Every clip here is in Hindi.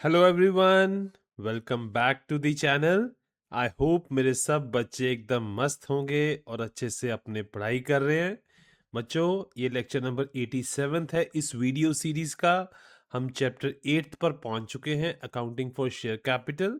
Hello everyone, welcome back to the channel. I hope मेरे सब बच्चे एकदम मस्त होंगे और अच्छे से अपने पढ़ाई कर रहे हैं। बच्चों, ये लेक्चर नंबर 87 है इस वीडियो सीरीज का। हम चैप्टर 8 पर पहुंच चुके हैं, अकाउंटिंग फॉर शेयर कैपिटल।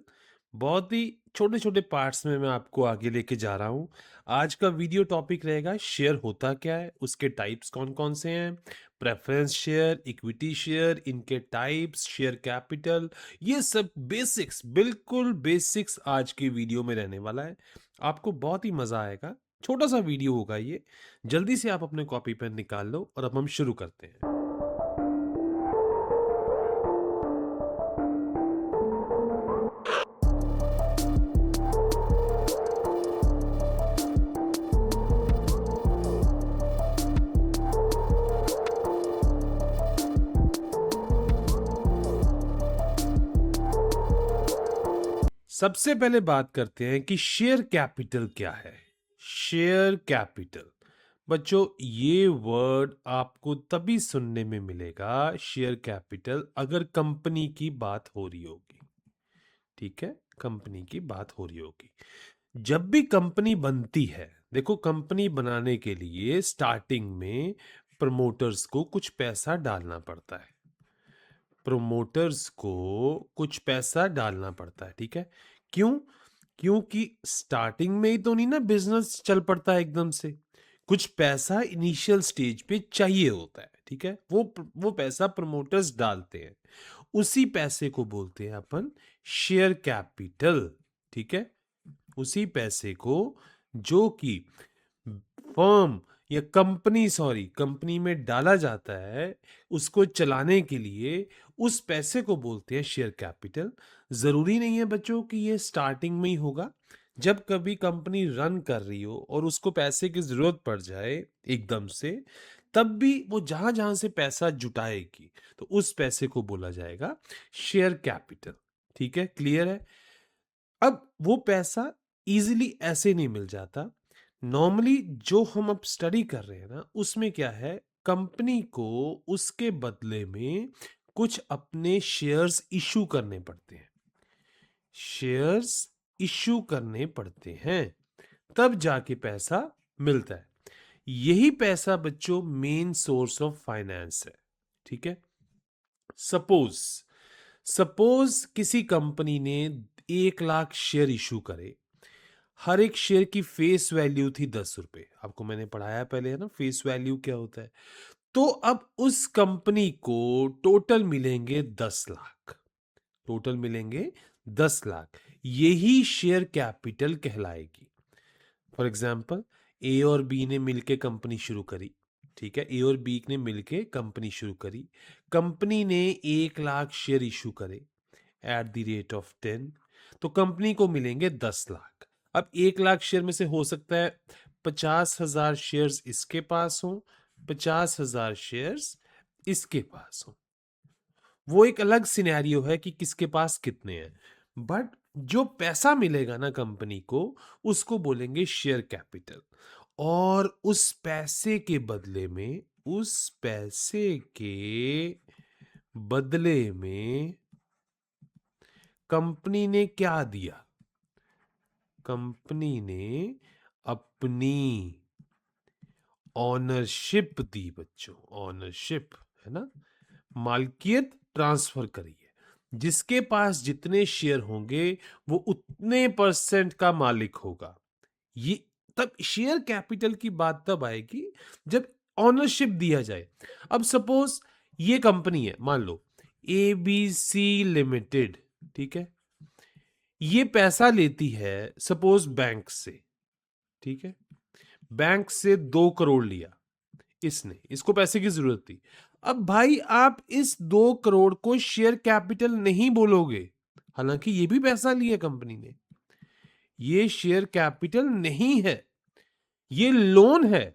बहुत ही छोटे छोटे पार्ट्स में मैं आपको आगे लेके जा रहा हूं। आज का वीडियो टॉपिक रहेगा शेयर होता क्या है, उसके टाइप्स कौन कौन से हैं, प्रेफरेंस शेयर, इक्विटी शेयर, इनके टाइप्स, शेयर कैपिटल, ये सब बेसिक्स, बिल्कुल बेसिक्स आज की वीडियो में रहने वाला है। आपको बहुत ही मजा आएगा। छोटा सा वीडियो होगा ये। जल्दी से आप अपने कॉपी पेन निकाल लो और अब हम शुरू करते हैं। सबसे पहले बात करते हैं कि शेयर कैपिटल क्या है। शेयर कैपिटल, बच्चों, ये वर्ड आपको तभी सुनने में मिलेगा, शेयर कैपिटल, अगर कंपनी की बात हो रही होगी। ठीक है, कंपनी की बात हो रही होगी। जब भी कंपनी बनती है, देखो, कंपनी बनाने के लिए स्टार्टिंग में प्रमोटर्स को कुछ पैसा डालना पड़ता है। प्रमोटर्स को कुछ पैसा डालना पड़ता है, ठीक है। क्यों? क्योंकि स्टार्टिंग में ही तो नहीं ना बिजनेस चल पड़ता है एकदम से। कुछ पैसा इनिशियल स्टेज पे चाहिए होता है, ठीक है। वो पैसा प्रमोटर्स डालते हैं। उसी पैसे को बोलते हैं अपन शेयर कैपिटल, ठीक है। उसी पैसे को जो कि फर्म या कंपनी, सॉरी, कंपनी में डाला जाता है उसको चलाने के लिए, उस पैसे को बोलते हैं शेयर कैपिटल। जरूरी नहीं है बच्चों कि ये स्टार्टिंग में ही होगा। जब कभी कंपनी रन कर रही हो और उसको पैसे की जरूरत पड़ जाए एकदम से, तब भी वो जहां जहां से पैसा जुटाएगी तो उस पैसे को बोला जाएगा शेयर कैपिटल। ठीक है, क्लियर है। अब वो पैसा इजीली ऐसे नहीं मिल जाता। नॉर्मली जो हम अब स्टडी कर रहे हैं ना, उसमें क्या है, कंपनी को उसके बदले में कुछ अपने शेयर्स इशू करने पड़ते हैं। शेयर्स इशू करने पड़ते हैं, तब जाके पैसा मिलता है। यही पैसा बच्चों मेन सोर्स ऑफ फाइनेंस है, ठीक है। सपोज सपोज किसी कंपनी ने 1 लाख शेयर इशू करे। हर एक शेयर की फेस वैल्यू थी 10 रुपए। आपको मैंने पढ़ाया पहले, है ना, फेस वैल्यू क्या होता है। तो अब उस कंपनी को टोटल मिलेंगे 10 लाख। टोटल मिलेंगे 10 लाख। यही शेयर कैपिटल कहलाएगी। फॉर एग्जाम्पल, ए और बी ने मिलके कंपनी शुरू करी, ठीक है। ए और बी ने मिलके कंपनी शुरू करी। कंपनी ने 1 लाख शेयर इशू करे एट द रेट ऑफ 10, तो कंपनी को मिलेंगे 10 लाख। अब 1 लाख शेयर में से हो सकता है 50,000 शेयर्स इसके पास हो, 50,000 शेयर्स इसके पास हो। वो एक अलग सिनेरियो है कि किसके पास कितने हैं। बट जो पैसा मिलेगा ना कंपनी को, उसको बोलेंगे शेयर कैपिटल। और उस पैसे के बदले में, उस पैसे के बदले में कंपनी ने क्या दिया? कंपनी ने अपनी ऑनरशिप दी बच्चों। ऑनरशिप, है ना, मालकियत ट्रांसफर करी है। जिसके पास जितने शेयर होंगे वो उतने परसेंट का मालिक होगा। ये तब शेयर कैपिटल की बात तब आएगी जब ऑनरशिप दिया जाए। अब सपोज ये कंपनी है, मान लो ABC लिमिटेड, ठीक है। ये पैसा लेती है सपोज बैंक से, ठीक है। बैंक से 2 करोड़ लिया इसने, इसको पैसे की जरूरत थी। अब भाई आप इस 2 करोड़ को शेयर कैपिटल नहीं बोलोगे, हालांकि ये भी पैसा लिया कंपनी ने। ये शेयर कैपिटल नहीं है, ये लोन है।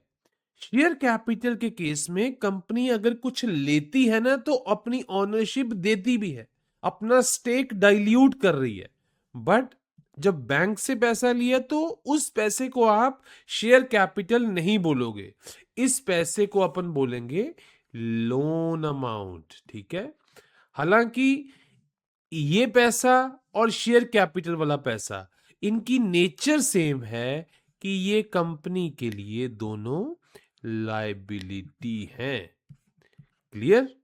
शेयर कैपिटल के केस में कंपनी अगर कुछ लेती है ना, तो अपनी ऑनरशिप देती भी है, अपना स्टेक डाइल्यूट कर रही है। बट जब बैंक से पैसा लिया तो उस पैसे को आप शेयर कैपिटल नहीं बोलोगे। इस पैसे को अपन बोलेंगे लोन अमाउंट, ठीक है। हालांकि ये पैसा और शेयर कैपिटल वाला पैसा, इनकी नेचर सेम है कि ये कंपनी के लिए दोनों लायबिलिटी हैं। क्लियर?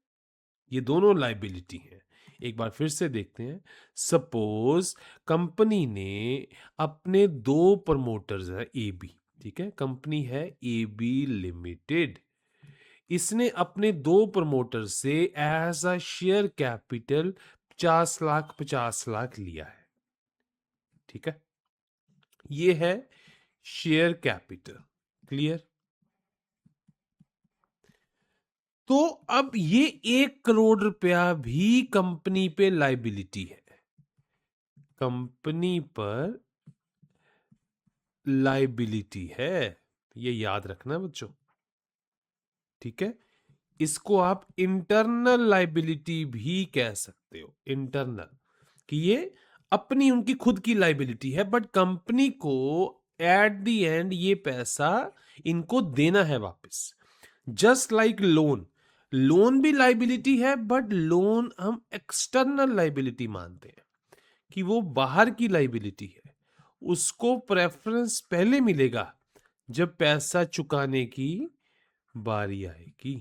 ये दोनों लायबिलिटी हैं। एक बार फिर से देखते हैं। सपोज कंपनी ने अपने दो प्रमोटर्स है ए बी, ठीक है, कंपनी है ए बी लिमिटेड, इसने अपने दो प्रमोटर से as a share capital 50 lakh लिया है, ठीक है, ये है शेयर कैपिटल। क्लियर? तो अब ये 1 करोड़ रुपया भी कंपनी पे लाइबिलिटी है, कंपनी पर लाइबिलिटी है, ये याद रखना बच्चों, ठीक है। इसको आप इंटरनल लाइबिलिटी भी कह सकते हो, इंटरनल, कि ये अपनी उनकी खुद की लाइबिलिटी है, बट कंपनी को एट द एंड ये पैसा इनको देना है वापस। जस्ट लाइक लोन, लोन भी लाइबिलिटी है, बट लोन हम एक्सटर्नल लाइबिलिटी मानते हैं कि वो बाहर की लाइबिलिटी है, उसको प्रेफरेंस पहले मिलेगा जब पैसा चुकाने की बारी आएगी।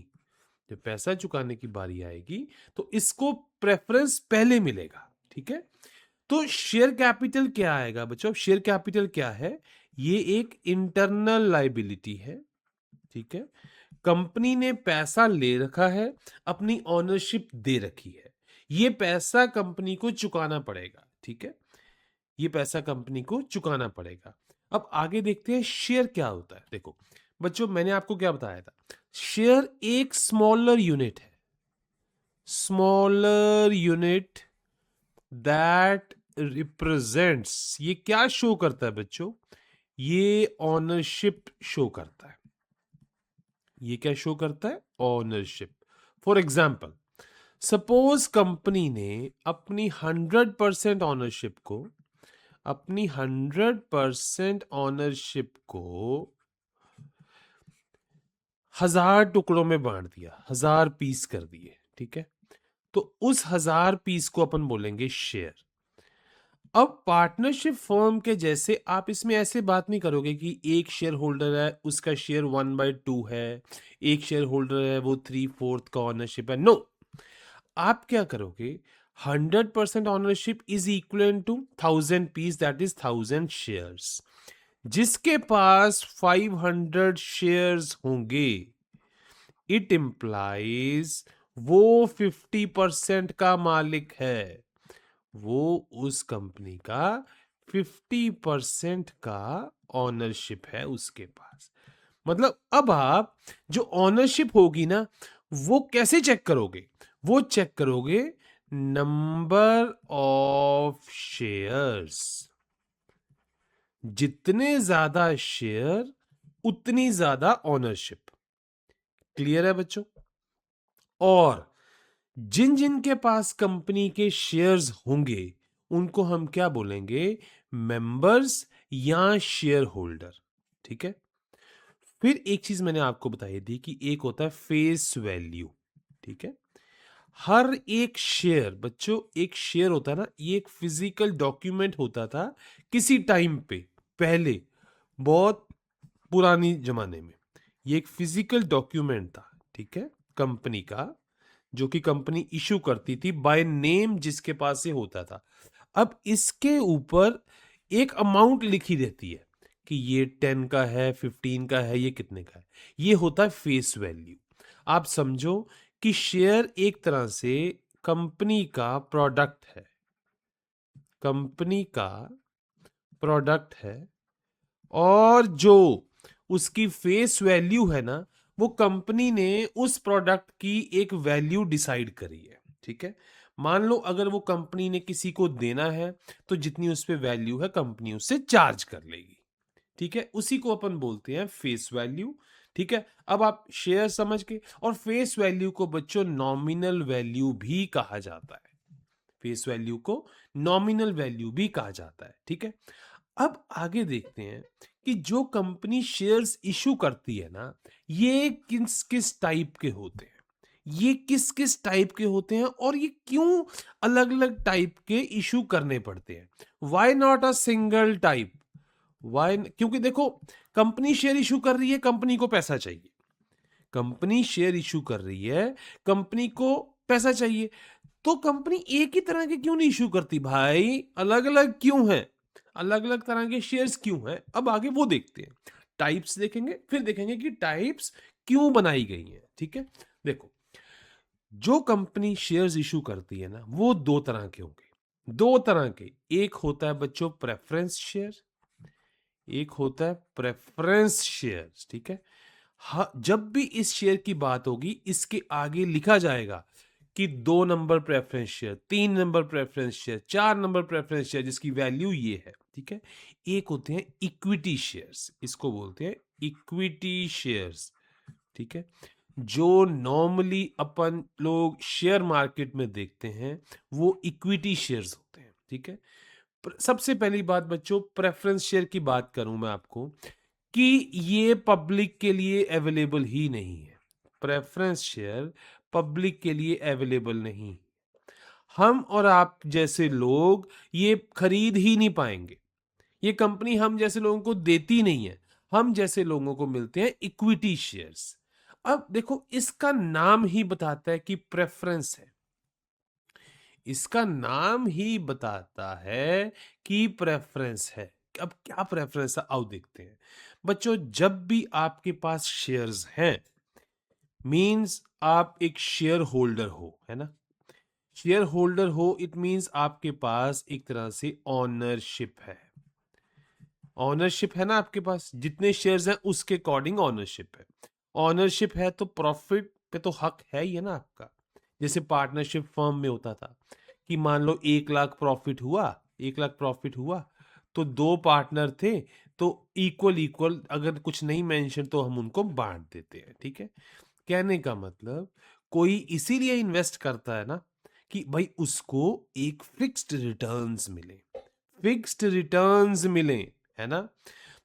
जब पैसा चुकाने की बारी आएगी तो इसको प्रेफरेंस पहले मिलेगा, ठीक है। तो शेयर कैपिटल क्या आएगा बच्चों? शेयर कैपिटल क्या है? ये एक इंटरनल लाइबिलिटी है, ठीक है। कंपनी ने पैसा ले रखा है, अपनी ओनरशिप दे रखी है, ये पैसा कंपनी को चुकाना पड़ेगा, ठीक है, ये पैसा कंपनी को चुकाना पड़ेगा। अब आगे देखते हैं शेयर क्या होता है। देखो बच्चों, मैंने आपको क्या बताया था, शेयर एक स्मॉलर यूनिट है, स्मॉलर यूनिट दैट रिप्रेजेंट्स, ये क्या शो करता है बच्चों? ये ऑनरशिप शो करता है। ये क्या शो करता है? Ownership. For example, suppose company ने अपनी 100% ऑनरशिप को, अपनी 100% ऑनरशिप को 1000 टुकड़ों में बांट दिया, 1000 पीस कर दिए, ठीक है, तो उस 1000 पीस को अपन बोलेंगे शेयर। अब पार्टनरशिप फर्म के जैसे आप इसमें ऐसे बात नहीं करोगे कि एक शेयर होल्डर है, उसका शेयर 1/2 है, एक शेयर होल्डर है वो 3/4 का ऑनरशिप है। नो, आप क्या करोगे, 100% ownership is equal to 1000 piece, that is 1000 shares. जिसके पास 500 शेयर्स होंगे, इट इंप्लाइज वो 50% का मालिक है, वो उस कंपनी का 50% का ऑनरशिप है उसके पास। मतलब अब आप जो ऑनरशिप होगी ना, वो कैसे चेक करोगे? वो चेक करोगे नंबर ऑफ शेयर्स, जितने ज्यादा शेयर उतनी ज्यादा ऑनरशिप। क्लियर है बच्चों? और जिन जिन के पास कंपनी के शेयर्स होंगे उनको हम क्या बोलेंगे? मेंबर्स या शेयर होल्डर, ठीक है। फिर एक चीज मैंने आपको बताई थी कि एक होता है फेस वैल्यू, ठीक है। हर एक शेयर बच्चों, एक शेयर होता है ना, ये एक फिजिकल डॉक्यूमेंट होता था किसी टाइम पे, पहले, बहुत पुरानी जमाने में, ये एक फिजिकल डॉक्यूमेंट था, ठीक है, कंपनी का, जो कि कंपनी इशू करती थी बाय नेम, जिसके पास से होता था। अब इसके ऊपर एक अमाउंट लिखी रहती है कि ये 10 का है, 15 का है, ये कितने का है, ये होता है फेस वैल्यू। आप समझो कि शेयर एक तरह से कंपनी का प्रोडक्ट है, कंपनी का प्रोडक्ट है, और जो उसकी फेस वैल्यू है ना, वो कंपनी ने उस प्रोडक्ट की एक वैल्यू डिसाइड करी है, ठीक है। मान लो अगर वो कंपनी ने किसी को देना है तो जितनी उस पे वैल्यू है कंपनी उससे चार्ज कर लेगी, ठीक है, उसी को अपन बोलते हैं फेस वैल्यू, ठीक है। अब आप शेयर समझ के, और फेस वैल्यू को बच्चों नॉमिनल वैल्यू भी कहा जाता है, फेस वैल्यू को नॉमिनल वैल्यू भी कहा जाता है, ठीक है। अब आगे देखते हैं कि जो कंपनी शेयर्स इशू करती है ना, ये किस किस टाइप के होते हैं। ये किस किस टाइप के होते हैं और ये क्यों अलग अलग टाइप के इशू करने पड़ते हैं। Why not a single type, why, क्योंकि देखो कंपनी शेयर इशू कर रही है, कंपनी को पैसा चाहिए, कंपनी शेयर इशू कर रही है, कंपनी को पैसा चाहिए, तो कंपनी एक ही तरह के क्यों नहीं इशू करती भाई, अलग अलग क्यों है, अलग अलग तरह के शेयर्स क्यों हैं, अब आगे वो देखते हैं। टाइप्स देखेंगे, फिर देखेंगे कि टाइप्स क्यों बनाई गई हैं। ठीक है, देखो जो कंपनी शेयर्स इशू करती है ना, वो दो तरह के होंगे, दो तरह के। एक होता है बच्चों प्रेफरेंस शेयर, एक होता है प्रेफरेंस शेयर। ठीक है, हाँ, जब भी इस शेयर की बात होगी इसके आगे लिखा जाएगा कि 2 number preference share, 3 number preference share, 4 number preference share जिसकी वैल्यू ये है। ठीक है, एक होते हैं इक्विटी शेयर्स, इसको बोलते हैं इक्विटी शेयर्स। ठीक है, जो नॉर्मली अपन लोग शेयर मार्केट में देखते हैं वो इक्विटी शेयर्स होते हैं। ठीक है, सबसे पहली बात बच्चों, प्रेफरेंस शेयर की बात करूं मैं आपको कि ये पब्लिक के लिए अवेलेबल ही नहीं है। प्रेफरेंस शेयर पब्लिक के लिए अवेलेबल नहीं, हम और आप जैसे लोग ये खरीद ही नहीं पाएंगे, ये कंपनी हम जैसे लोगों को देती नहीं है, हम जैसे लोगों को मिलते हैं इक्विटी शेयर्स। अब देखो इसका नाम ही बताता है कि प्रेफरेंस है, इसका नाम ही बताता है कि प्रेफरेंस है। अब क्या प्रेफरेंस है आओ देखते हैं। बच्चों जब भी आपके पास शेयर्स हैं, मींस आप एक शेयर होल्डर हो, है ना, शेयर होल्डर हो, इट मींस आपके पास एक तरह से ऑनरशिप है, ऑनरशिप है ना आपके पास, जितने शेयर्स हैं उसके अकॉर्डिंग ऑनरशिप है। ऑनरशिप है तो प्रॉफिट पे तो हक है ही है ना आपका। जैसे पार्टनरशिप फर्म में होता था कि मान लो 1 लाख प्रॉफिट हुआ, 1 लाख प्रॉफिट हुआ, तो 2 पार्टनर थे, तो इक्वल इक्वल, अगर कुछ नहीं मेंशन तो हम उनको बांट देते हैं। ठीक है, कहने का मतलब कोई इसीलिए इन्वेस्ट करता है ना कि भाई उसको एक फिक्स्ड रिटर्न्स मिले, फिक्स्ड रिटर्न्स मिले, है ना।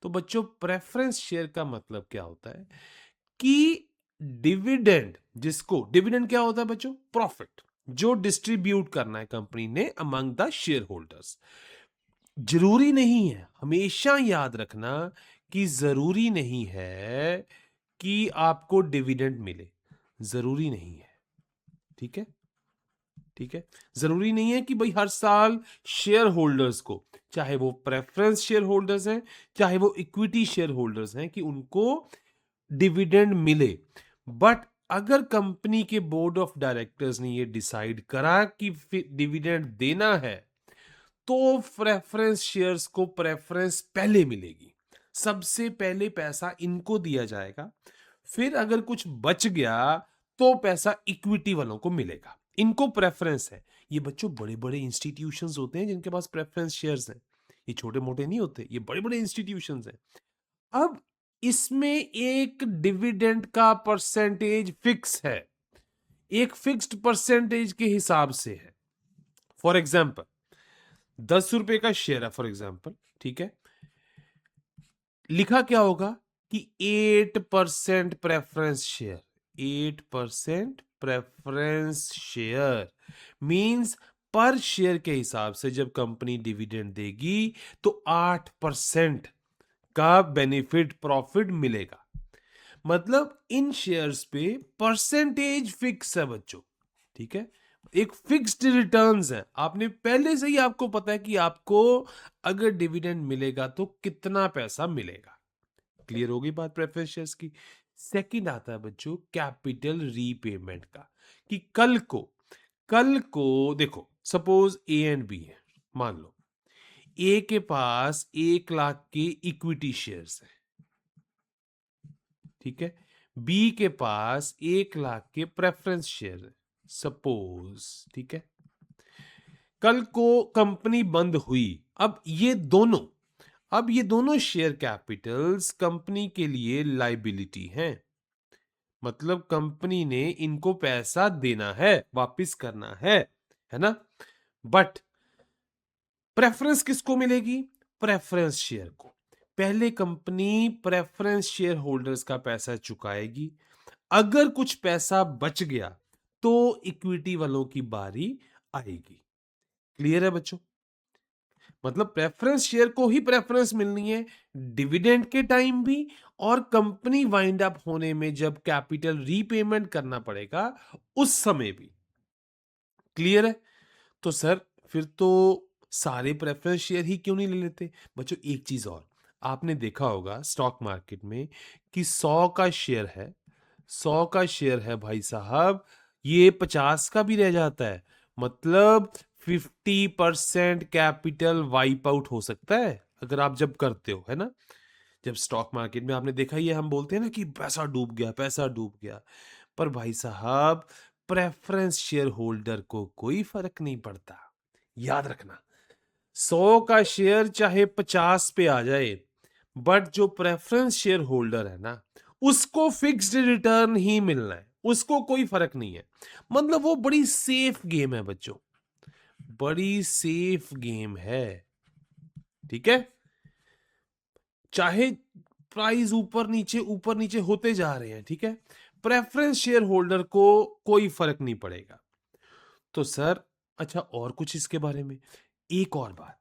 तो बच्चों प्रेफरेंस शेयर का मतलब क्या होता है कि डिविडेंड, जिसको डिविडेंड क्या होता है बच्चों, प्रॉफिट जो डिस्ट्रीब्यूट करना है कंपनी ने अमंग द शेयर होल्डर्स। जरूरी नहीं है, हमेशा याद रखना कि जरूरी नहीं है कि आपको डिविडेंड मिले, जरूरी नहीं है। ठीक है, ठीक है, जरूरी नहीं है कि भाई हर साल शेयर होल्डर्स को, चाहे वो प्रेफरेंस शेयर होल्डर्स हैं चाहे वो इक्विटी शेयर होल्डर्स हैं, कि उनको डिविडेंड मिले। बट अगर कंपनी के बोर्ड ऑफ डायरेक्टर्स ने ये डिसाइड करा कि डिविडेंड देना है, तो प्रेफरेंस शेयर्स को प्रेफरेंस पहले मिलेगी, सबसे पहले पैसा इनको दिया जाएगा, फिर अगर कुछ बच गया तो पैसा इक्विटी वालों को मिलेगा, इनको प्रेफरेंस है। ये बच्चों बड़े बड़े इंस्टीट्यूशंस होते हैं जिनके पास प्रेफरेंस शेयर्स हैं, ये छोटे मोटे नहीं होते, ये बड़े बड़े इंस्टीट्यूशंस हैं। अब इसमें एक डिविडेंड का परसेंटेज फिक्स है, एक फिक्स्ड परसेंटेज के हिसाब से है। फॉर एग्जाम्पल 10 रुपए का शेयर है फॉर एग्जाम्पल, ठीक है, लिखा क्या होगा कि 8% preference share, 8% preference share means पर शेयर के हिसाब से जब कंपनी डिविडेंड देगी तो 8% का बेनिफिट प्रॉफिट मिलेगा। मतलब इन शेयर्स पे परसेंटेज फिक्स है बच्चों। ठीक है, एक फिक्स्ड रिटर्न्स है, आपने पहले से ही आपको पता है कि आपको अगर डिविडेंड मिलेगा तो कितना पैसा मिलेगा। क्लियर होगी बात प्रेफरेंस शेयर्स की। सेकंड आता है बच्चों कैपिटल रीपेमेंट का, कि कल को देखो सपोज ए एंड बी है, मान लो ए के पास 1 लाख के इक्विटी शेयर्स है, ठीक है, बी के पास 1 लाख के प्रेफरेंस शेयर है सपोज। ठीक है, कल को कंपनी बंद हुई, अब ये दोनों शेयर कैपिटल्स कंपनी के लिए लाइबिलिटी हैं, मतलब कंपनी ने इनको पैसा देना है, वापस करना है ना। बट प्रेफरेंस किसको मिलेगी, प्रेफरेंस शेयर को। पहले कंपनी प्रेफरेंस शेयर होल्डर्स का पैसा चुकाएगी, अगर कुछ पैसा बच गया तो इक्विटी वालों की बारी आएगी। क्लियर है बच्चों? मतलब प्रेफरेंस शेयर को ही प्रेफरेंस मिलनी है डिविडेंड के टाइम भी, और कंपनी वाइंड अप होने में जब कैपिटल रीपेमेंट करना पड़ेगा उस समय भी। क्लियर है? तो सर फिर तो सारे प्रेफरेंस शेयर ही क्यों नहीं ले लेते? बच्चों एक चीज और, आपने देखा होगा स्टॉक मार्केट में कि 100 का शेयर है, 100 का शेयर है भाई साहब, ये 50 का भी रह जाता है। मतलब 50% कैपिटल वाइप आउट हो सकता है अगर आप जब करते हो, है ना? जब स्टॉक मार्केट में आपने देखा, ये हम बोलते हैं ना कि पैसा डूब गया, पैसा डूब गया। पर भाई साहब प्रेफरेंस शेयर होल्डर को कोई फर्क नहीं पड़ता। याद रखना, 100 का शेयर चाहे 50 पे आ जाए, बट जो प्रेफरेंस शेयर होल्डर है ना, उसको फिक्स्ड रिटर्न ही मिलना है, उसको कोई फर्क नहीं है। मतलब वो बड़ी सेफ गेम है बच्चों, बड़ी सेफ गेम है। ठीक है? चाहे प्राइस ऊपर नीचे होते जा रहे हैं, ठीक है, प्रेफरेंस शेयर होल्डर को कोई फर्क नहीं पड़ेगा। तो सर अच्छा और कुछ इसके बारे में, एक और बात,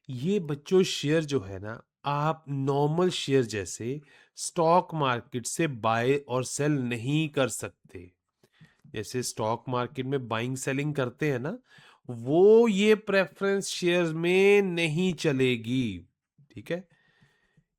ये बच्चों शेयर जो है ना, आप नॉर्मल शेयर जैसे स्टॉक मार्केट से बाय और सेल नहीं कर सकते। जैसे स्टॉक मार्केट में बाइंग सेलिंग करते हैं ना, वो ये प्रेफरेंस शेयर्स में नहीं चलेगी। ठीक है?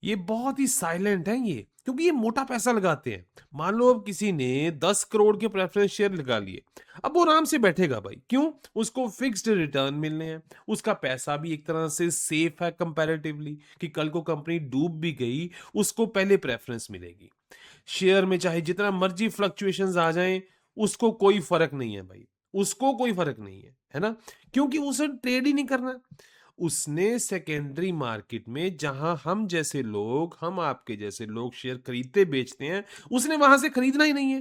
ये बहुत ही साइलेंट है ये, क्योंकि ये मोटा पैसा लगाते हैं। मान लो अब किसी ने 10 करोड़ के प्रेफरेंस शेयर लगा लिए, अब वो आराम से बैठेगा भाई, क्यों? उसको फिक्स्ड रिटर्न मिलने हैं, उसका पैसा भी एक तरह से सेफ है कंपैरेटिवली, कि कल को कंपनी डूब भी गई उसको पहले प्रेफरेंस मिलेगी। शेयर में चाहे जितना मर्जी फ्लक्चुएशंस आ जाएं, उसको कोई फर्क नहीं है भाई, उसको कोई फर्क नहीं है ना? क्योंकि उसे ट्रेड ही नहीं करना। उसने सेकेंडरी मार्केट में, जहां हम जैसे लोग, हम आपके जैसे लोग शेयर खरीदते बेचते हैं, उसने वहां से खरीदना ही नहीं है,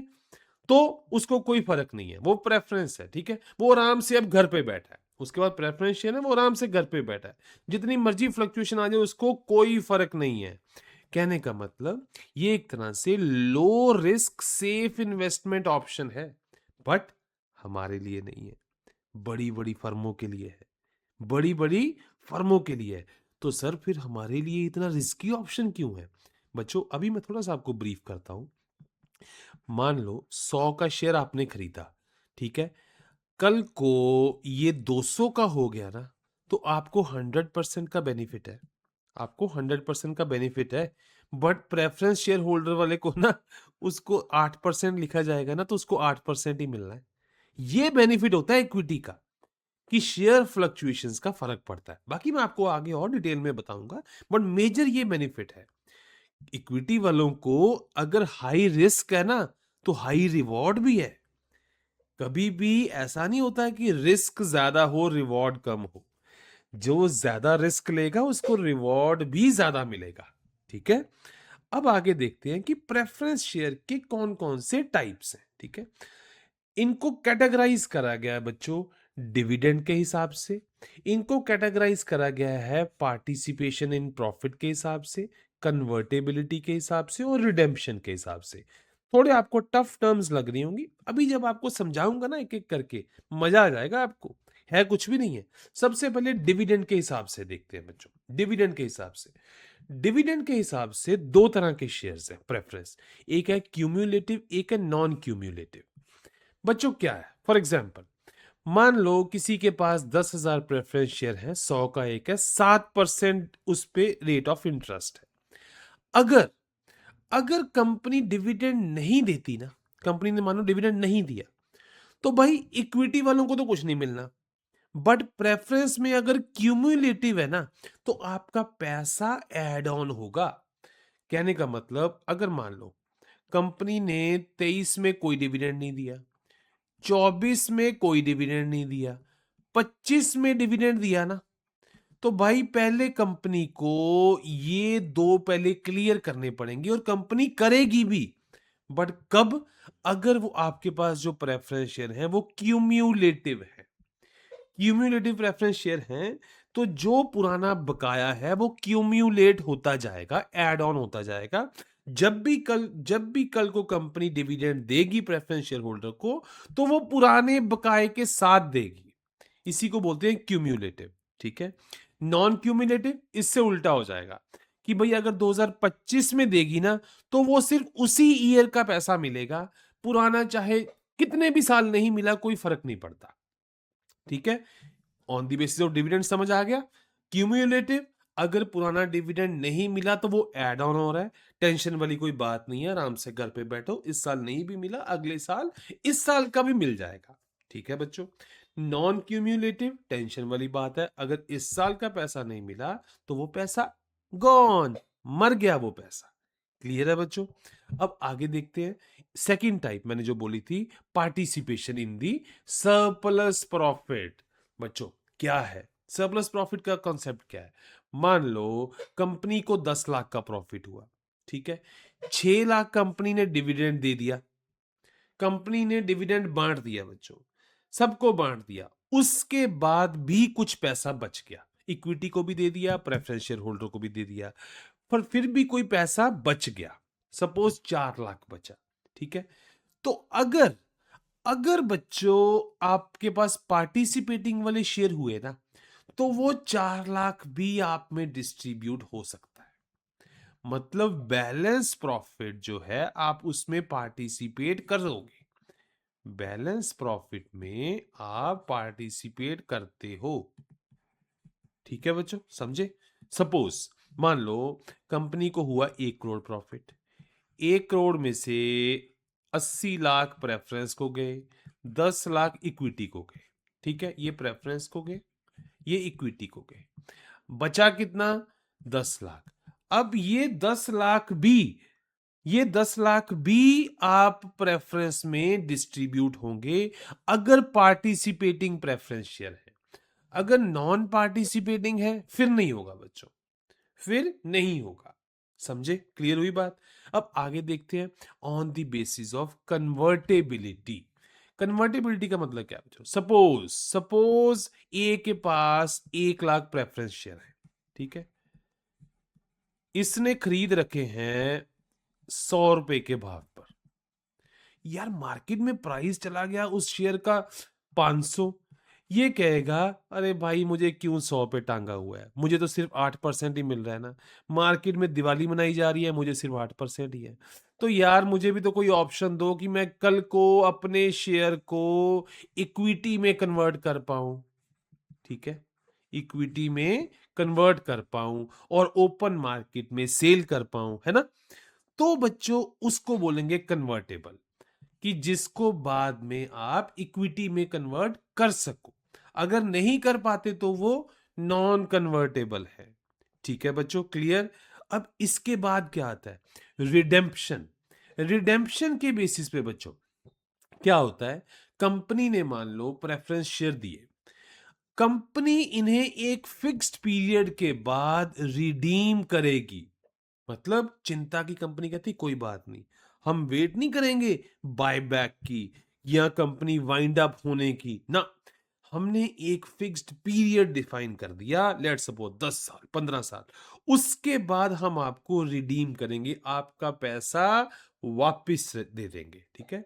तो उसको कोई फर्क नहीं है, वो प्रेफरेंस है। ठीक है? वो आराम से अब घर पे बैठा है, उसके बाद प्रेफरेंस शेयर है, वो आराम से घर पे बैठा है, जितनी मर्जी फ्लक्चुएशन आ जाए उसको कोई फर्क नहीं है। कहने का मतलब ये एक तरह से low risk safe investment option है, बट हमारे लिए नहीं है, बड़ी बड़ी फर्मों के लिए है, बड़ी बड़ी फर्मों के लिए है। तो सर फिर हमारे लिए इतना रिस्की ऑप्शन क्यों है? बच्चों अभी मैं थोड़ा सा आपको ब्रीफ करता हूं। मान लो 100 का शेयर आपने खरीदा, ठीक है, कल को ये 200 का हो गया ना, तो आपको 100% का बेनिफिट है, आपको 100% का बेनिफिट है। बट प्रेफरेंस शेयर होल्डर वाले को ना, उसको 8% लिखा जाएगा ना, तो उसको 8% ही मिलना है। ये बेनिफिट होता है इक्विटी का, कि शेयर फ्लक्चुएशंस का फर्क पड़ता है। बाकी मैं आपको आगे और डिटेल में बताऊंगा, बट मेजर ये बेनिफिट है। इक्विटी वालों को अगर हाई रिस्क है ना, तो हाई रिवॉर्ड भी है। कभी भी ऐसा नहीं होता है कि रिस्क ज्यादा हो रिवॉर्ड कम हो, जो ज्यादा रिस्क लेगा उसको रिवॉर्ड भी ज्यादा मिलेगा। ठीक है? अब आगे देखते हैं कि प्रेफरेंस शेयर के कौन कौन से टाइप्स हैं। ठीक है? इनको कैटेगराइज करा गया है बच्चों डिविडेंड के हिसाब से, इनको कैटेगराइज करा गया है पार्टिसिपेशन इन प्रॉफिट के हिसाब से, कन्वर्टेबिलिटी के हिसाब से, और रिडेम्पशन के हिसाब से। थोड़े आपको टफ टर्म्स लग रही होंगी, अभी जब आपको समझाऊंगा ना एक एक करके, मजा आ जाएगा आपको, है कुछ भी नहीं है। सबसे पहले डिविडेंड के हिसाब से देखते हैं बच्चों। डिविडेंड के हिसाब से, डिविडेंड के हिसाब से दो तरह के शेयर्स हैं प्रेफरेंस, एक है क्यूम्युलेटिव, एक है नॉन क्यूम्युलेटिव। बच्चों क्या है? फॉर एग्जाम्पल, मान लो किसी के पास 10,000 प्रेफरेंस शेयर है, 100 का एक है, 7% उस पे रेट ऑफ इंटरेस्ट है। अगर अगर कंपनी डिविडेंड नहीं देती ना, कंपनी ने मानो डिविडेंड नहीं दिया, तो भाई इक्विटी वालों को तो कुछ नहीं मिलना। बट प्रेफरेंस में अगर क्यूमुलेटिव है ना, तो आपका पैसा एड ऑन होगा। कहने का मतलब, अगर मान लो कंपनी ने 23 में कोई डिविडेंड नहीं दिया, 24 में कोई डिविडेंड नहीं दिया, 25 में डिविडेंड दिया ना, तो भाई पहले कंपनी को ये दो पहले क्लियर करने पड़ेंगे, और कंपनी करेगी भी। बट कब? अगर वो आपके पास जो प्रेफरेंस शेयर है वो क्यूम्यूलेटिव है, क्यूम्यूलेटिव प्रेफरेंस शेयर हैं, तो जो पुराना बकाया है वो क्यूम्यूलेट होता जाएगा, एड ऑन होता जाएगा, जब भी कल को कंपनी डिविडेंड देगी प्रेफरेंस शेयर होल्डर को, तो वो पुराने बकाए के साथ देगी। इसी को बोलते हैं क्यूम्यूलेटिव। ठीक है। नॉन क्यूम्यूलेटिव इससे उल्टा हो जाएगा कि भाई अगर 2025 में देगी ना, तो वो सिर्फ उसी ईयर का पैसा मिलेगा, पुराना चाहे कितने भी साल नहीं मिला कोई फर्क नहीं पड़ता। ठीक है। On the basis of dividend समझ आ गया। क्यूम्यूलेटिव, अगर पुराना डिविडेंड नहीं मिला तो वो ऐड ऑन हो रहा है, टेंशन वाली कोई बात नहीं है, आराम से घर पे बैठो, इस साल नहीं भी मिला अगले साल, इस साल का भी मिल जाएगा। ठीक है बच्चों। नॉन क्यूम्यूलेटिव टेंशन वाली बात है, अगर इस साल का पैसा नहीं मिला तो वो पैसा गॉन, मर गया वो पैसा। क्लियर है बच्चों। अब आगे देखते हैं सेकंड टाइप मैंने जो बोली थी, participation in the surplus profit. बच्चों क्या है सरप्लस प्रॉफिट का कॉन्सेप्ट? क्या है? मान लो कंपनी को 10 लाख का प्रॉफिट हुआ। ठीक है। 6 लाख कंपनी ने डिविडेंड दे दिया, कंपनी ने डिविडेंड बांट दिया बच्चों, सबको बांट दिया, उसके बाद भी कुछ पैसा बच गया, इक्विटी को भी दे दिया, प्रेफरेंस शेयर होल्डर को भी दे दिया, पर फिर भी कोई पैसा बच गया, सपोज 4 लाख बचा। ठीक है। तो अगर अगर बच्चों आपके पास पार्टिसिपेटिंग वाले शेयर हुए ना, तो वो 4 लाख भी आप में डिस्ट्रीब्यूट हो सकता है। मतलब बैलेंस प्रॉफिट जो है आप उसमें पार्टिसिपेट करोगे, बैलेंस प्रॉफिट में आप पार्टिसिपेट करते हो। ठीक है बच्चों, समझे? सपोज मान लो कंपनी को हुआ 1 करोड़ प्रॉफिट, 1 करोड़ में से 80 लाख प्रेफरेंस को गए, 10 लाख इक्विटी को गए। ठीक है, ये प्रेफरेंस को गए, ये इक्विटी को गए, बचा कितना? 10 लाख। अब ये 10 लाख भी आप प्रेफरेंस में डिस्ट्रीब्यूट होंगे अगर पार्टिसिपेटिंग प्रेफरेंस शेयर है। अगर नॉन पार्टिसिपेटिंग है फिर नहीं होगा बच्चों, फिर नहीं होगा। समझे? क्लियर हुई बात? अब आगे देखते हैं on the basis of convertibility. Convertibility का मतलब क्या बच्चों? सपोज ए के पास 1 लाख प्रेफरेंस शेयर है। ठीक है। इसने खरीद रखे हैं 100 रुपए के भाव पर। यार मार्केट में प्राइस चला गया उस शेयर का 500। ये कहेगा अरे भाई मुझे क्यों 100 पे टांगा हुआ है, मुझे तो सिर्फ 8% ही मिल रहा है ना, मार्केट में दिवाली मनाई जा रही है, मुझे सिर्फ 8% ही है, तो यार मुझे भी तो कोई ऑप्शन दो कि मैं कल को अपने शेयर को इक्विटी में कन्वर्ट कर पाऊं। ठीक है। इक्विटी में कन्वर्ट कर पाऊं और ओपन मार्केट में सेल कर पाऊं, है ना? तो बच्चों उसको बोलेंगे कन्वर्टेबल, कि जिसको बाद में आप इक्विटी में कन्वर्ट कर सको। अगर नहीं कर पाते तो वो नॉन कन्वर्टेबल है। ठीक है बच्चों, क्लियर? अब इसके बाद क्या आता है? रिडेम्पशन। रिडेम्पशन के बेसिस पे बच्चों क्या होता है? कंपनी ने मान लो प्रेफरेंस शेयर दिए, कंपनी इन्हें एक फिक्स्ड पीरियड के बाद रिडीम करेगी। मतलब चिंता की कंपनी कहती कोई बात नहीं, हम वेट नहीं करेंगे बायबैक की या कंपनी वाइंड अप होने की ना, हमने एक फिक्स्ड पीरियड डिफाइन कर दिया, लेट सपोज 10 साल 15 साल, उसके बाद हम आपको रिडीम करेंगे, आपका पैसा वापस दे देंगे। ठीक है।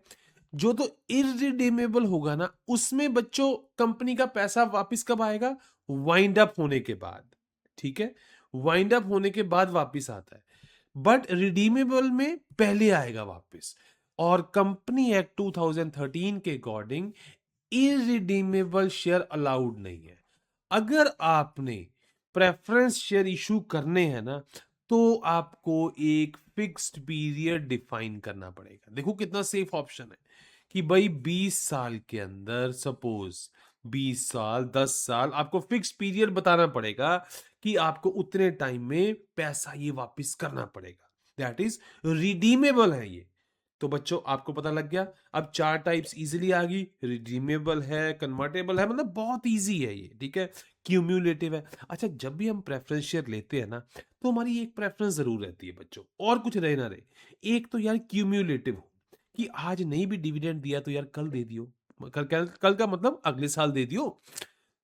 जो तो इररिडीमेबल होगा ना, उसमें बच्चों कंपनी का पैसा वापस कब आएगा? वाइंड अप होने के बाद। ठीक है। वाइंड अप होने के बाद वापस आता है, बट रिडीमेबल में पहले आएगा वापस। और कंपनी एक्ट 2013 के अकॉर्डिंग इरिडीमेबल शेयर अलाउड नहीं है। अगर आपने प्रेफरेंस शेयर इशू करने हैं ना, तो आपको एक फिक्स्ड पीरियड डिफाइन करना पड़ेगा। देखो कितना सेफ ऑप्शन है कि भाई 20 साल के अंदर, सपोज 20 साल 10 साल, आपको फिक्स्ड पीरियड बताना पड़ेगा कि आपको उतने टाइम में पैसा ये वापस करना पड़ेगा, दैट इज रिडीमेबल है ये। तो बच्चों आपको पता लग गया, अब 4 टाइप्स इजीली आ गई, रिडीमेबल है, कन्वर्टेबल है, मतलब बहुत इजी है ये। ठीक है। क्यूम्यूलेटिव है। अच्छा जब भी हम प्रेफरेंस शेयर लेते हैं ना, तो हमारी एक प्रेफरेंस जरूर रहती है बच्चों, और कुछ रहे ना रहे, एक तो यार क्यूम्यूलेटिव हो, कि आज नहीं भी डिविडेंड दिया तो यार कल दे दियो, कल कल, कल का मतलब अगले साल दे दियो।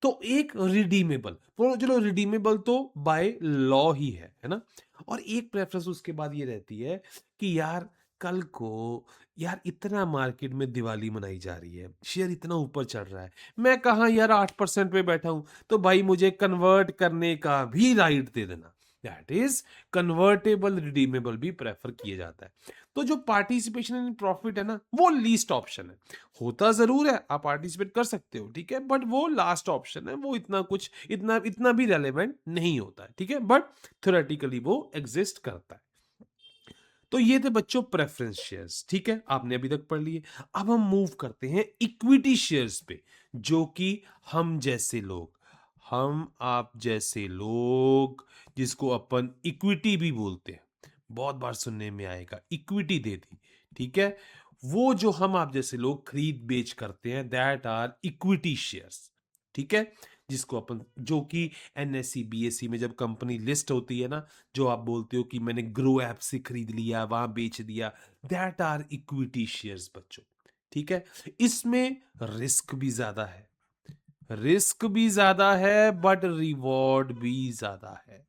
तो एक रिडीमेबल, चलो रिडीमेबल तो बाय लॉ ही है ना। और एक प्रेफरेंस उसके बाद ये रहती है कि यार कल को यार इतना मार्केट में दिवाली मनाई जा रही है, शेयर इतना ऊपर चढ़ रहा है, मैं कहाँ यार 8% पे बैठा हूं, तो भाई मुझे कन्वर्ट करने का भी राइट दे देना। दैट इज कन्वर्टेबल रिडीमेबल भी प्रेफर किया जाता है। तो जो पार्टिसिपेशन इन प्रॉफिट है ना, वो लीस्ट ऑप्शन है। होता जरूर है, आप पार्टिसिपेट कर सकते हो, ठीक है, बट वो लास्ट ऑप्शन है, वो इतना कुछ इतना इतना भी रेलेवेंट नहीं होता है, ठीक है, बट थ्योरेटिकली वो एग्जिस्ट करता है। तो ये थे बच्चों प्रेफरेंस शेयर्स, ठीक है, आपने अभी तक पढ़ लिए। अब हम मूव करते हैं इक्विटी शेयर्स पे, जो कि हम जैसे लोग, हम आप जैसे लोग, जिसको अपन इक्विटी भी बोलते हैं, बहुत बार सुनने में आएगा इक्विटी दे दी, ठीक है, वो जो हम आप जैसे लोग खरीद बेच करते हैं, दैट आर इक्विटी शेयर्स, ठीक है, जिसको अपन, जो कि एनएससी बीएससी में जब कंपनी लिस्ट होती है ना, जो आप बोलते हो कि मैंने ग्रो ऐप से खरीद लिया, वहां बेच दिया, दैट आर इक्विटी शेयर्स बच्चों, ठीक है। इसमें रिस्क भी ज्यादा है, रिस्क भी ज्यादा है, बट रिवॉर्ड भी ज्यादा है।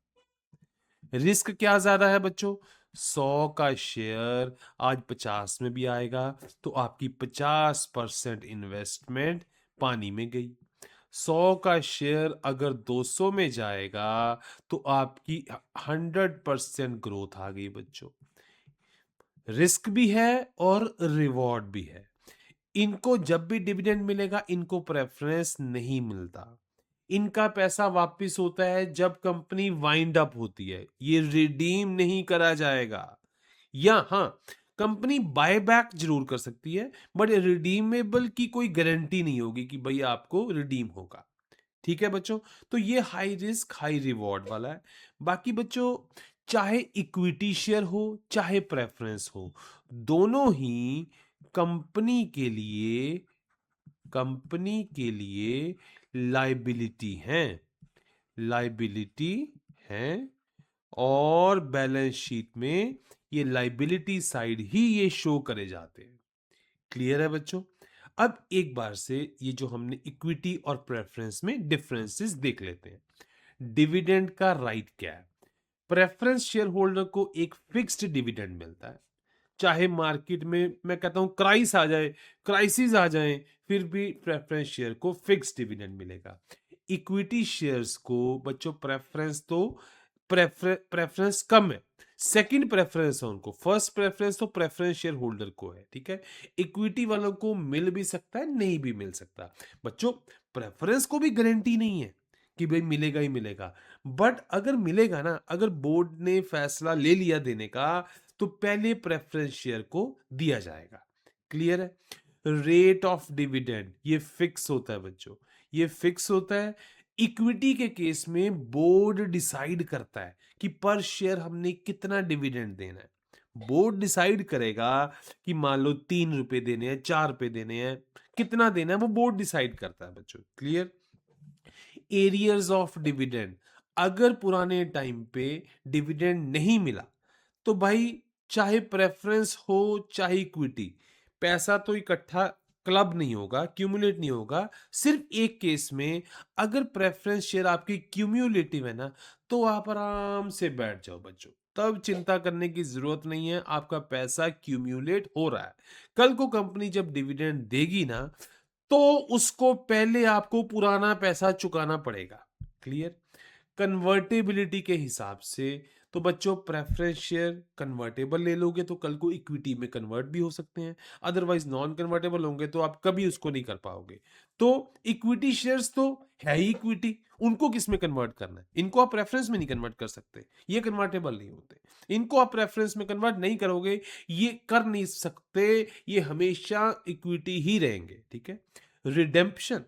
रिस्क क्या ज्यादा है बच्चों? 100 का शेयर आज 50 में भी आएगा, तो आपकी 50% इन्वेस्टमेंट पानी में गई। 100 का शेयर अगर 200 में जाएगा, तो आपकी 100% ग्रोथ आ गई बच्चों। रिस्क भी है और रिवॉर्ड भी है। इनको जब भी डिविडेंड मिलेगा, इनको प्रेफरेंस नहीं मिलता। इनका पैसा वापस होता है जब कंपनी वाइंड अप होती है, ये रिडीम नहीं करा जाएगा। या हाँ, कंपनी बाय बैक जरूर कर सकती है, बट रिडीमेबल की कोई गारंटी नहीं होगी कि भाई आपको रिडीम होगा, ठीक है बच्चों। तो ये हाई रिस्क हाई रिवॉर्ड वाला है। बाकी बच्चों, चाहे इक्विटी शेयर हो चाहे प्रेफरेंस हो, दोनों ही कंपनी के लिए कंपनी के लिए लाइबिलिटी हैं, लाइबिलिटी हैं, और बैलेंस शीट में ये लाइबिलिटी साइड ही ये शो करे जाते हैं। क्लियर है बच्चों? अब एक बार से ये जो हमने इक्विटी और प्रेफरेंस में डिफरेंसेस देख लेते हैं। डिविडेंड का राइट क्या है? प्रेफरेंस शेयर होल्डर को एक फिक्स्ड डिविडेंड मिलता है, चाहे मार्केट में मैं कहता हूं क्राइस आ जाए, क्राइसिस आ जाए, फिर भी प्रेफरेंस शेयर को फिक्स डिविडेंड मिलेगा। इक्विटी शेयर्स को बच्चों प्रेफरेंस तो प्रेफरेंस कम है, सेकंड प्रेफरेंस है उनको, फर्स्ट प्रेफरेंस तो प्रेफरेंस शेयर होल्डर को है, ठीक है। इक्विटी वालों को मिल भी सकता है, नहीं भी मिल सकता बच्चों। प्रेफरेंस को भी गारंटी नहीं है कि भाई मिलेगा ही मिलेगा, बट अगर मिलेगा ना, अगर बोर्ड ने फैसला ले लिया देने का, तो पहले प्रेफरेंस शेयर को दिया जाएगा। क्लियर है? रेट ऑफ डिविडेंड ये फिक्स होता है बच्चों, ये फिक्स होता है। इक्विटी के केस में बोर्ड डिसाइड करता है कि पर शेयर हमने कितना डिविडेंड देना है। बोर्ड डिसाइड करेगा कि मान लो 3 रुपए देने हैं, 4 रुपए देने हैं, कितना देना है वो बोर्ड डिसाइड करता है बच्चों। क्लियर? एरियर्स ऑफ डिविडेंड, अगर पुराने टाइम पे डिविडेंड नहीं मिला, तो भाई चाहे प्रेफरेंस हो चाहे इक्विटी, पैसा तो इकट्ठा क्लब नहीं होगा, क्यूमुलेट नहीं होगा। सिर्फ एक केस में, अगर प्रेफरेंस शेयर आपकी क्यूमुलेटिव है ना, तो आप आराम से बैठ जाओ बच्चों, तब चिंता करने की जरूरत नहीं है, आपका पैसा क्यूमुलेट हो रहा है। कल को कंपनी जब डिविडेंड देगी ना, तो उसको पहले आपको पुराना पैसा चुकाना पड़ेगा। क्लियर? कन्वर्टेबिलिटी के हिसाब से, तो बच्चों प्रेफरेंस शेयर कन्वर्टेबल ले लोगे तो कल को इक्विटी में कन्वर्ट भी हो सकते हैं, अदरवाइज नॉन कन्वर्टेबल होंगे तो आप कभी उसको नहीं कर पाओगे। तो इक्विटी शेयर्स तो है ही इक्विटी, उनको किस में कन्वर्ट करना है? इनको आप प्रेफरेंस में नहीं कन्वर्ट कर सकते, ये कन्वर्टेबल नहीं होते। इनको आप प्रेफरेंस में कन्वर्ट नहीं करोगे, ये कर नहीं सकते, ये हमेशा इक्विटी ही रहेंगे, ठीक है। रिडेम्पशन,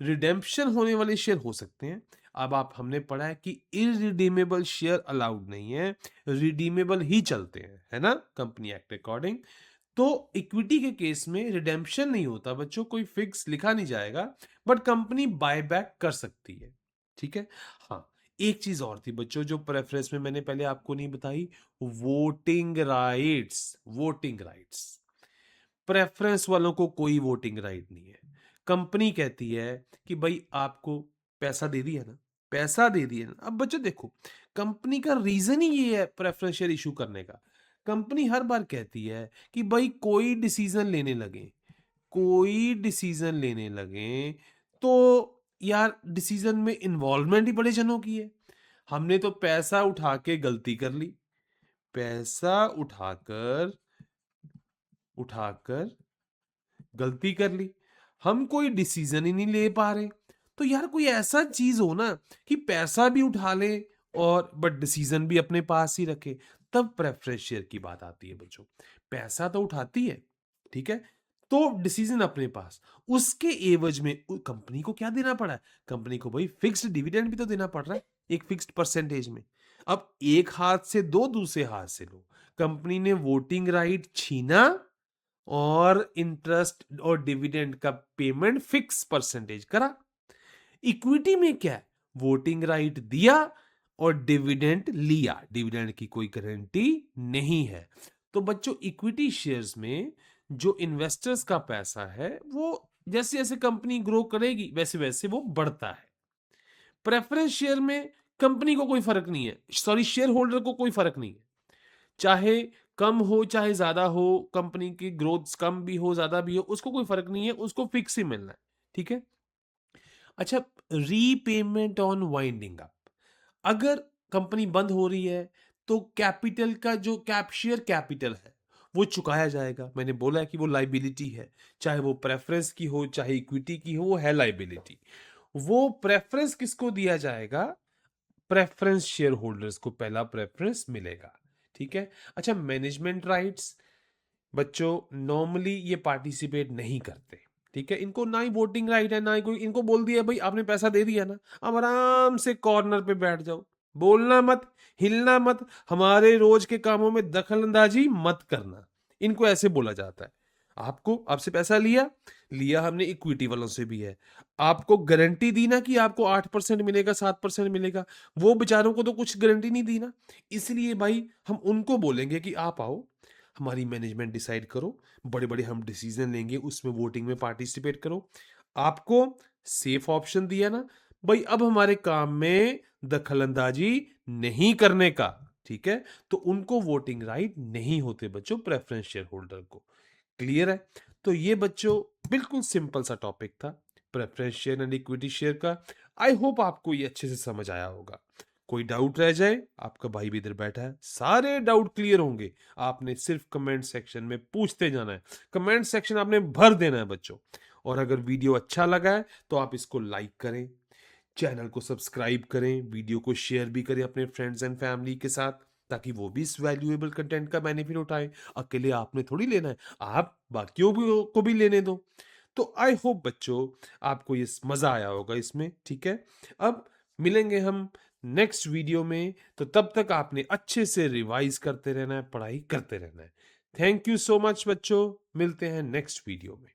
रिडेम्पशन होने वाले शेयर हो सकते हैं। अब आप, हमने पढ़ा है कि इरिडीमेबल शेयर अलाउड नहीं है, रिडीमेबल ही चलते हैं, है ना, कंपनी एक्ट अकॉर्डिंग। तो इक्विटी के केस में रिडेम्पशन नहीं होता बच्चों, कोई फिक्स लिखा नहीं जाएगा, बट कंपनी बाय बैक कर सकती है, ठीक है। हाँ, एक चीज और थी बच्चों जो प्रेफरेंस में मैंने पहले आपको नहीं बताई, voting rights, voting rights. Preference वालों को कोई वोटिंग राइट नहीं है। कंपनी कहती है कि भाई आपको पैसा दे दिया ना, पैसा दे दिया ना। अब बच्चों देखो, कंपनी का रीजन ही ये है प्रेफरेंस शेयर इशू करने का। कंपनी हर बार कहती है कि भाई कोई डिसीजन लेने लगे, कोई डिसीजन लेने लगे तो यार डिसीजन में इन्वॉल्वमेंट ही बड़े जनों की है। हमने तो पैसा उठा के गलती कर ली, पैसा उठाकर उठाकर गलती कर ली, हम कोई डिसीजन ही नहीं ले पा रहे। तो यार कोई ऐसा चीज हो ना कि पैसा भी उठा ले और बट डिसीजन भी अपने पास ही रखे, तब प्रेफरेंस शेयर की बात आती है बच्चों। पैसा तो उठाती है, ठीक है, तो डिसीजन अपने पास, उसके एवज में कंपनी को क्या देना पड़ा है? कंपनी को भाई फिक्स्ड डिविडेंड भी तो देना पड़ रहा है, एक फिक्स्ड परसेंटेज में। अब एक हाथ से दो, दूसरे हाथ से लो। कंपनी ने वोटिंग राइट छीना और इंटरेस्ट और डिविडेंड का पेमेंट फिक्स परसेंटेज करा। इक्विटी में क्या है? वोटिंग राइट दिया और डिविडेंड लिया, डिविडेंड की कोई गारंटी नहीं है। तो बच्चों इक्विटी शेयर्स में जो इन्वेस्टर्स का पैसा है वो जैसे जैसे कंपनी ग्रो करेगी वैसे वैसे वो बढ़ता है। प्रेफरेंस शेयर में कंपनी को कोई फर्क नहीं है, सॉरी शेयर होल्डर को कोई फर्क नहीं है, चाहे कम हो चाहे ज्यादा हो, कंपनी की ग्रोथ कम भी हो ज्यादा भी हो, उसको कोई फर्क नहीं है, उसको फिक्स ही मिलना है, ठीक है। अच्छा, रीपेमेंट ऑन वाइंडिंग अप, अगर कंपनी बंद हो रही है तो कैपिटल का जो शेयर कैपिटल है वो चुकाया जाएगा। मैंने बोला है कि वो लाइबिलिटी है, चाहे वो प्रेफरेंस की हो चाहे इक्विटी की हो, वो है लाइबिलिटी। वो प्रेफरेंस किसको दिया जाएगा? प्रेफरेंस शेयर होल्डर्स को पहला प्रेफरेंस मिलेगा, ठीक है। अच्छा, मैनेजमेंट राइट्स, बच्चों नॉर्मली ये पार्टिसिपेट नहीं करते, ठीक है, इनको ना ही वोटिंग राइट है ना ही कोई, इनको बोल दिया भाई आपने पैसा दे दिया ना, अब आराम से कॉर्नर पे बैठ जाओ, बोलना मत, हिलना मत, हमारे रोज के कामों में दखल अंदाजी मत करना, इनको ऐसे बोला जाता है। आपको, आपसे पैसा लिया लिया हमने, इक्विटी वालों से भी है, आपको गारंटी दी ना कि आपको 8% मिलेगा 7% मिलेगा, वो बेचारों को तो कुछ गारंटी नहीं दी ना, इसलिए भाई हम उनको बोलेंगे कि आप आओ, हमारी मैनेजमेंट डिसाइड करो, बड़े बड़े हम डिसीजन लेंगे, उसमें वोटिंग में पार्टिसिपेट करो। आपको सेफ ऑप्शन दिया ना भाई, अब हमारे काम में दखल अंदाजी नहीं करने का, ठीक है, तो उनको वोटिंग राइट नहीं होते बच्चों, प्रेफरेंस शेयर होल्डर को। क्लियर है? तो ये बच्चों बिल्कुल सिंपल सा टॉपिक था preference share and equity share का। आई होप आपको ये अच्छे से समझ आया होगा। कोई डाउट रह जाए, आपका भाई भी इधर बैठा है, सारे डाउट क्लियर होंगे। आपने सिर्फ कमेंट सेक्शन में पूछते जाना है, कमेंट सेक्शन आपने भर देना है बच्चों। और अगर वीडियो अच्छा लगा है तो आप इसको लाइक करें, चैनल को सब्सक्राइब करें, वीडियो को शेयर भी करें अपने फ्रेंड्स एंड फैमिली के साथ, ताकि वो भी इस वैल्यूएबल कंटेंट का बेनिफिट उठाएं। अकेले आपने थोड़ी लेना है, आप बाकियों को भी लेने दो। तो आई होप बच्चों आपको ये मजा आया होगा इसमें, ठीक है। अब मिलेंगे हम नेक्स्ट वीडियो में, तो तब तक आपने अच्छे से रिवाइज करते रहना है, पढ़ाई करते रहना है। थैंक यू सो मच बच्चों, मिलते हैं नेक्स्ट वीडियो में।